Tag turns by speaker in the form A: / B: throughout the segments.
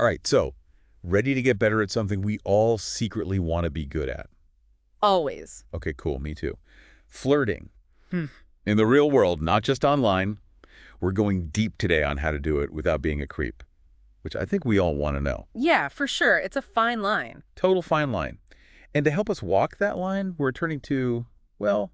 A: All right, so ready to get better at something we all secretly want to be good at.
B: Always.
A: Okay, cool, me too. Flirting.
B: Hmm.
A: In the real world, not just online, we're going deep today on how to do it without being a creep, which I think we all want to know.
B: Yeah, for sure. It's a fine line.
A: Total fine line. And to help us walk that line, we're turning to, well,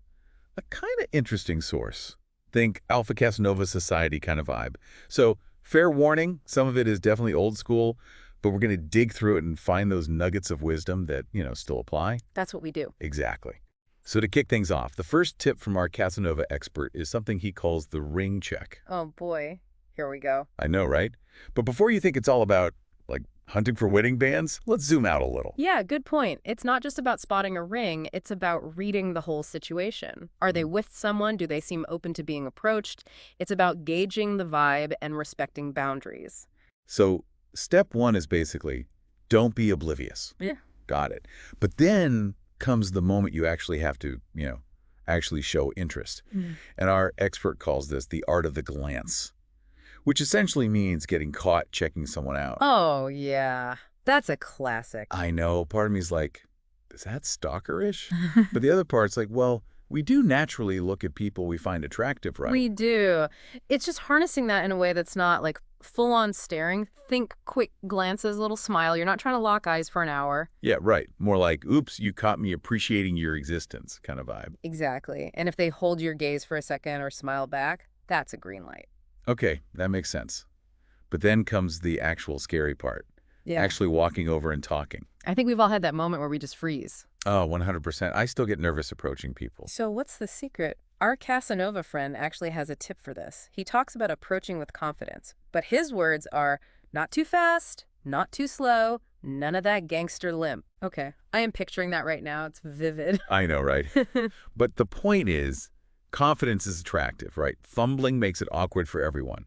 A: a kind of interesting source. Think Alpha Casanova Society kind of vibe. So, fair warning, some of it is definitely old school, but we're going to dig through it and find those nuggets of wisdom that, still apply.
B: That's what we do.
A: Exactly. So to kick things off, the first tip from our Casanova expert is something he calls the ring check.
B: Oh boy. Here we go.
A: I know, right? But before you think it's all about, like, hunting for wedding bands, let's zoom out a little.
B: Yeah, good point. It's not just about spotting a ring, it's about reading the whole situation. Are they with someone? Do they seem open to being approached? It's about gauging the vibe and respecting boundaries.
A: So step one is basically, don't be oblivious.
B: Yeah.
A: Got it. But then comes the moment you actually have to, actually show interest. And our expert calls this the art of the glance, which essentially means getting caught checking someone out.
B: Oh, yeah. That's a classic.
A: I know. Part of me is like, is that stalkerish? But the other part's like, well, we do naturally look at people we find attractive, right?
B: We do. It's just harnessing that in a way that's not like full-on staring. Think quick glances, a little smile. You're not trying to lock eyes for an hour.
A: Yeah, right. More like, oops, you caught me appreciating your existence kind of vibe.
B: Exactly. And if they hold your gaze for a second or smile back, that's a green light.
A: Okay, that makes sense. But then comes the actual scary part.
B: Yeah.
A: Actually walking over and talking.
B: I think we've all had that moment where we just freeze.
A: Oh, 100%. I still get nervous approaching people.
B: So what's the secret? Our Casanova friend actually has a tip for this. He talks about approaching with confidence, but his words are not too fast, not too slow, none of that gangster limp. Okay, I am picturing that right now. It's vivid.
A: I know, right? But the point is, confidence is attractive, right? Fumbling makes it awkward for everyone.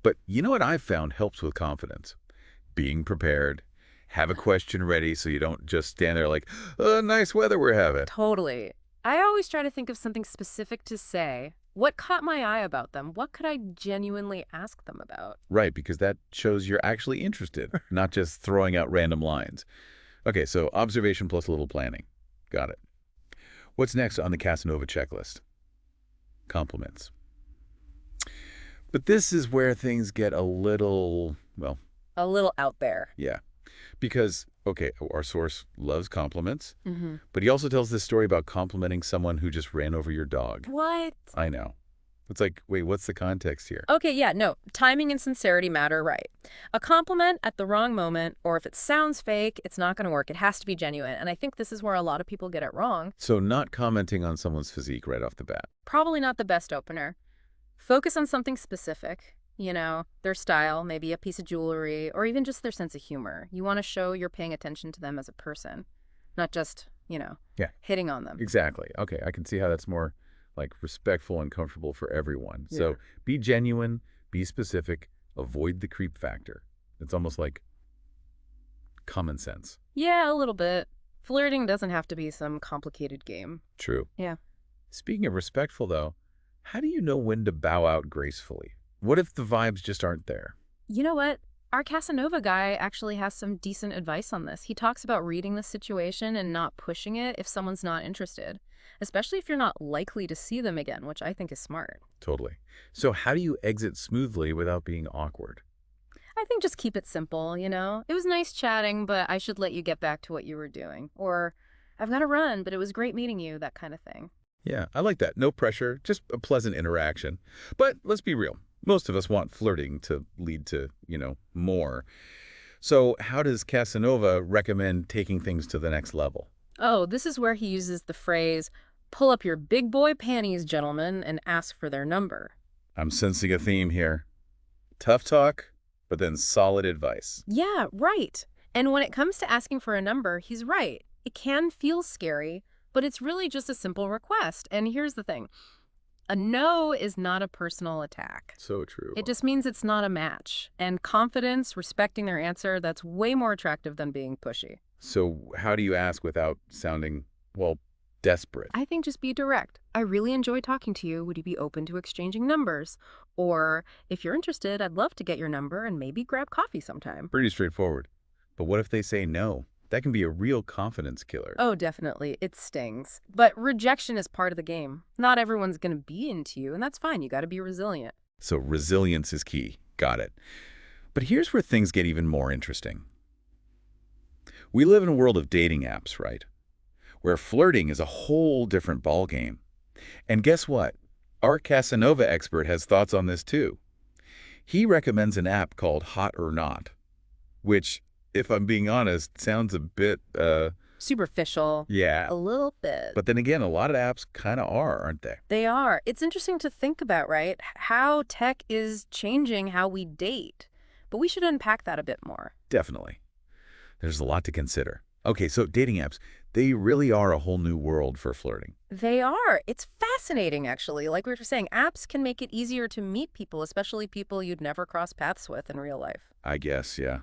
A: But you know what I've found helps with confidence? Being prepared. Have a question ready so you don't just stand there like, oh, nice weather we're having.
B: Totally. I always try to think of something specific to say. What caught my eye about them? What could I genuinely ask them about?
A: Right, because that shows you're actually interested, not just throwing out random lines. Okay, so observation plus a little planning. Got it. What's next on the Casanova checklist? Compliments. But this is where things get a little, well,
B: A little out there.
A: yeah. Because, okay, our source loves compliments,
B: Mm-hmm.
A: but he also tells this story about complimenting someone who just ran over your dog.
B: What?
A: I know. It's like, wait, what's the context here?
B: Okay, yeah, no. Timing and sincerity matter, right. A compliment at the wrong moment, or if it sounds fake, it's not going to work. It has to be genuine. And I think this is where a lot of people get it wrong.
A: So not commenting on someone's physique right off the bat.
B: Probably not the best opener. Focus on something specific. Their style, maybe a piece of jewelry, or even just their sense of humor. You want to show you're paying attention to them as a person, not just,
A: Yeah.
B: hitting on them.
A: Exactly. Okay, I can see how that's more like respectful and comfortable for everyone.
B: Yeah.
A: So be genuine, be specific, avoid the creep factor. It's almost like common sense.
B: Yeah, a little bit. Flirting doesn't have to be some complicated game.
A: True.
B: Yeah.
A: Speaking of respectful, though, how do you know when to bow out gracefully? What if the vibes just aren't there?
B: You know what? Our Casanova guy actually has some decent advice on this. He talks about reading the situation and not pushing it if someone's not interested, especially if you're not likely to see them again, which I think is smart.
A: Totally. So how do you exit smoothly without being awkward?
B: I think just keep it simple, It was nice chatting, but I should let you get back to what you were doing. Or, I've got to run, but it was great meeting you, that kind of thing.
A: Yeah, I like that. No pressure, just a pleasant interaction. But let's be real. Most of us want flirting to lead to, more. So how does Casanova recommend taking things to the next level?
B: Oh, this is where he uses the phrase, pull up your big boy panties, gentlemen, and ask for their number.
A: I'm sensing a theme here. Tough talk, but then solid advice.
B: Yeah, right. And when it comes to asking for a number, he's right. It can feel scary, but it's really just a simple request. And here's the thing. A no is not a personal attack.
A: So true.
B: It just means it's not a match. And confidence, respecting their answer, that's way more attractive than being pushy.
A: So how do you ask without sounding, well, Desperate.
B: I think just be direct. I really enjoy talking to you. Would you be open to exchanging numbers? Or if you're interested, I'd love to get your number and maybe grab coffee sometime.
A: Pretty straightforward. But what if they say no? That can be a real confidence killer.
B: Oh, definitely. It stings. But rejection is part of the game. Not everyone's going to be into you, and that's fine. You got to be resilient.
A: So resilience is key. Got it. But here's where things get even more interesting. We live in a world of dating apps, right? Where flirting is a whole different ballgame. And guess what? Our Casanova expert has thoughts on this too. He recommends an app called Hot or Not, which, if I'm being honest, sounds a bit,
B: Superficial.
A: yeah.
B: A little bit.
A: But then again, a lot of apps kind of are, aren't they?
B: They are. It's interesting to think about, right? How tech is changing how we date. But we should unpack that a bit more.
A: Definitely. There's a lot to consider. Okay, so dating apps, they really are a whole new world for flirting.
B: They are. It's fascinating, actually. Like we were saying, apps can make it easier to meet people, especially people you'd never cross paths with in real life.
A: I guess, yeah.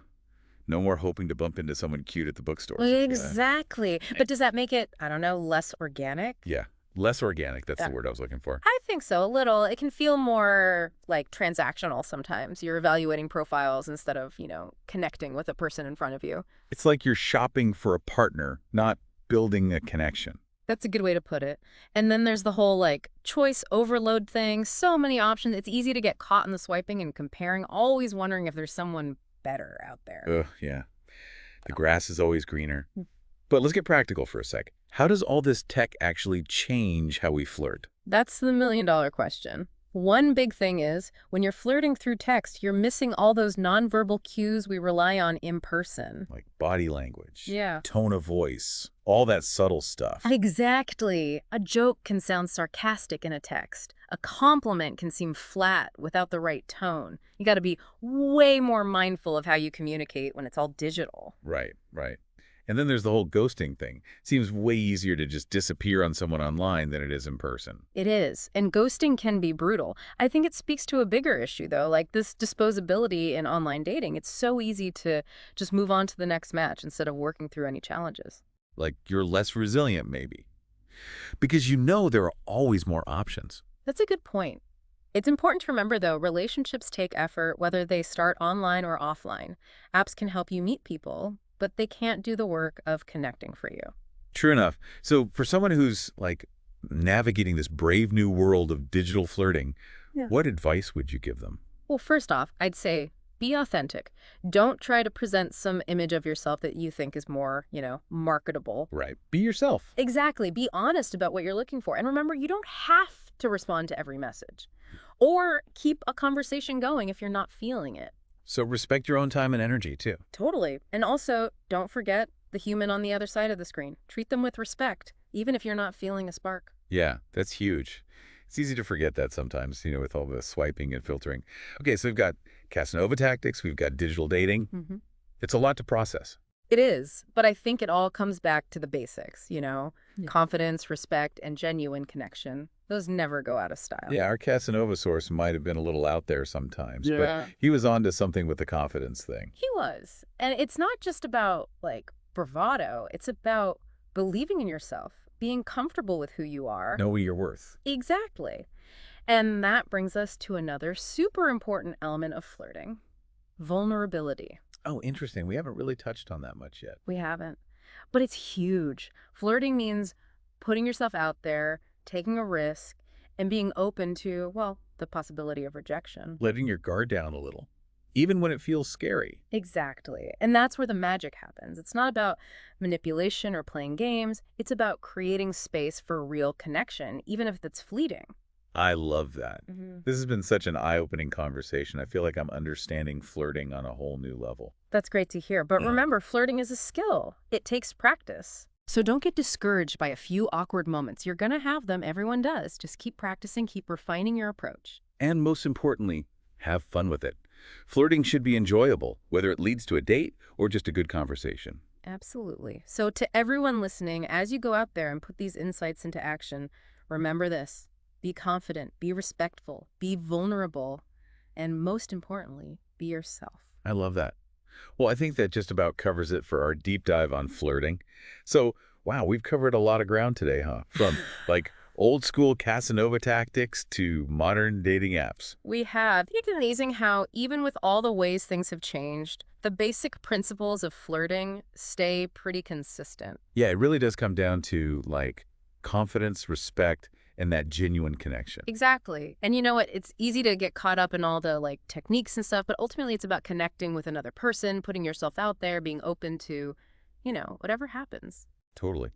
A: No more hoping to bump into someone cute at the bookstore.
B: Exactly. But does that make it, I don't know, less organic?
A: Yeah, less organic. That's the word I was looking for.
B: I think so, a little. It can feel more like transactional sometimes. You're evaluating profiles instead of, connecting with a person in front of you.
A: It's like you're shopping for a partner, not building a connection.
B: That's a good way to put it. And then there's the whole choice overload thing. So many options. It's easy to get caught in the swiping and comparing, always wondering if there's someone better out there.
A: Ugh, yeah. The grass is always greener. But let's get practical for a sec. How does all this tech actually change how we flirt?
B: That's the million-dollar question. One big thing is, when you're flirting through text, you're missing all those nonverbal cues we rely on in person.
A: Like body language,
B: Yeah.
A: tone of voice, all that subtle stuff.
B: Exactly. A joke can sound sarcastic in a text. A compliment can seem flat without the right tone. You got to be way more mindful of how you communicate when it's all digital.
A: Right, right. And then there's the whole ghosting thing. Seems way easier to just disappear on someone online than it is in person.
B: It is. And ghosting can be brutal. I think it speaks to a bigger issue, though, like this disposability in online dating. It's so easy to just move on to the next match instead of working through any challenges.
A: Like you're less resilient, maybe. Because you know there are always more options.
B: That's a good point. It's important to remember, though, relationships take effort, whether they start online or offline. Apps can help you meet people, but they can't do the work of connecting for you.
A: True enough. So for someone who's navigating this brave new world of digital flirting,
B: Yeah.
A: what advice would you give them?
B: Well, first off, I'd say be authentic. Don't try to present some image of yourself that you think is more, marketable.
A: Right. Be yourself.
B: Exactly. Be honest about what you're looking for. And remember, you don't have to respond to every message or keep a conversation going if you're not feeling it.
A: So respect your own time and energy, too.
B: Totally. And also, don't forget the human on the other side of the screen. Treat them with respect, even if you're not feeling a spark.
A: Yeah, that's huge. It's easy to forget that sometimes, with all the swiping and filtering. Okay, so we've got Casanova tactics, we've got digital dating. It's a lot to process.
B: It is, but I think it all comes back to the basics, confidence, respect, and genuine connection. Those never go out of style.
A: Yeah, our Casanova source might have been a little out there sometimes,
B: Yeah.
A: but he was onto something with the confidence thing.
B: He was. And it's not just about, bravado. It's about believing in yourself, being comfortable with who you are.
A: Knowing your worth.
B: Exactly. And that brings us to another super important element of flirting, vulnerability.
A: Oh, interesting. We haven't really touched on that much yet.
B: We haven't. But it's huge. Flirting means putting yourself out there, taking a risk, and being open to, the possibility of rejection.
A: Letting your guard down a little, even when it feels scary.
B: Exactly. And that's where the magic happens. It's not about manipulation or playing games. It's about creating space for real connection, even if it's fleeting.
A: I love that. This has been such an eye-opening conversation. I feel like I'm understanding flirting on a whole new level.
B: That's great to hear. But remember, flirting is a skill. It takes practice. So don't get discouraged by a few awkward moments. You're going to have them. Everyone does. Just keep practicing, keep refining your approach.
A: And most importantly, have fun with it. Flirting should be enjoyable, whether it leads to a date or just a good conversation.
B: Absolutely. So to everyone listening, as you go out there and put these insights into action, remember this. Be confident, be respectful, be vulnerable, and most importantly, be yourself.
A: I love that. Well, I think that just about covers it for our deep dive on flirting. So Wow, we've covered a lot of ground today, huh? From like old school Casanova tactics to modern dating apps.
B: We have. It's amazing how, even with all the ways things have changed, the basic principles of flirting stay pretty consistent.
A: Yeah, it really does come down to like confidence, respect, and that genuine connection.
B: Exactly. And you know what? It's easy to get caught up in all the like techniques and stuff, but ultimately it's about connecting with another person, putting yourself out there, being open to, whatever happens.
A: Totally.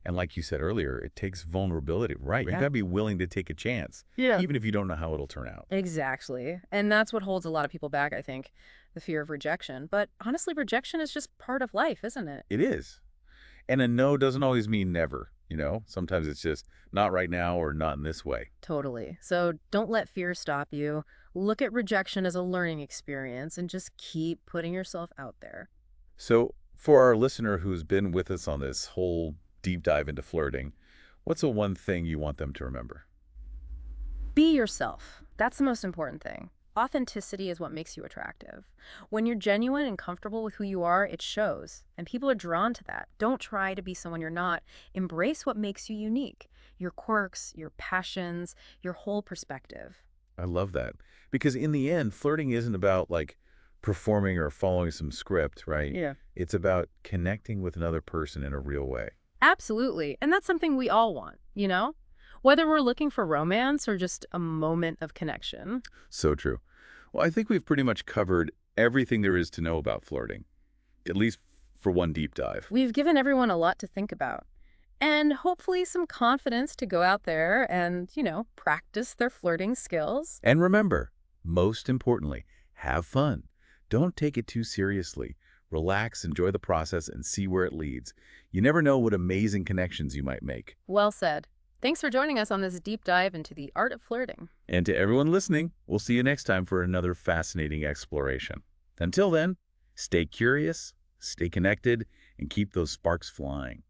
A: And like you said earlier, it takes vulnerability, right? You
B: Yeah.
A: gotta be willing to take a chance,
B: Yeah.
A: even if you don't know how it'll turn out.
B: Exactly. And that's what holds a lot of people back, I think, the fear of rejection. But honestly, rejection is just part of life, isn't it?
A: It is. And a no doesn't always mean never, you know? Sometimes it's just not right now or not in this way.
B: Totally. So don't let fear stop you. Look at rejection as a learning experience and just keep putting yourself out there.
A: So, for our listener who's been with us on this whole deep dive into flirting, what's the one thing you want them to remember?
B: Be yourself. That's the most important thing. Authenticity is what makes you attractive. When you're genuine and comfortable with who you are, it shows, and people are drawn to that. Don't try to be someone you're not. Embrace what makes you unique, your quirks, your passions, your whole perspective.
A: I love that. Because in the end, flirting isn't about like performing or following some script, right?
B: Yeah.
A: It's about connecting with another person in a real way.
B: Absolutely. And that's something we all want, Whether we're looking for romance or just a moment of connection.
A: So true. Well, I think we've pretty much covered everything there is to know about flirting, at least for one deep dive.
B: We've given everyone a lot to think about. And hopefully some confidence to go out there and, practice their flirting skills.
A: And remember, most importantly, have fun. Don't take it too seriously. Relax, enjoy the process, and see where it leads. You never know what amazing connections you might make.
B: Well said. Thanks for joining us on this deep dive into the art of flirting.
A: And to everyone listening, we'll see you next time for another fascinating exploration. Until then, stay curious, stay connected, and keep those sparks flying.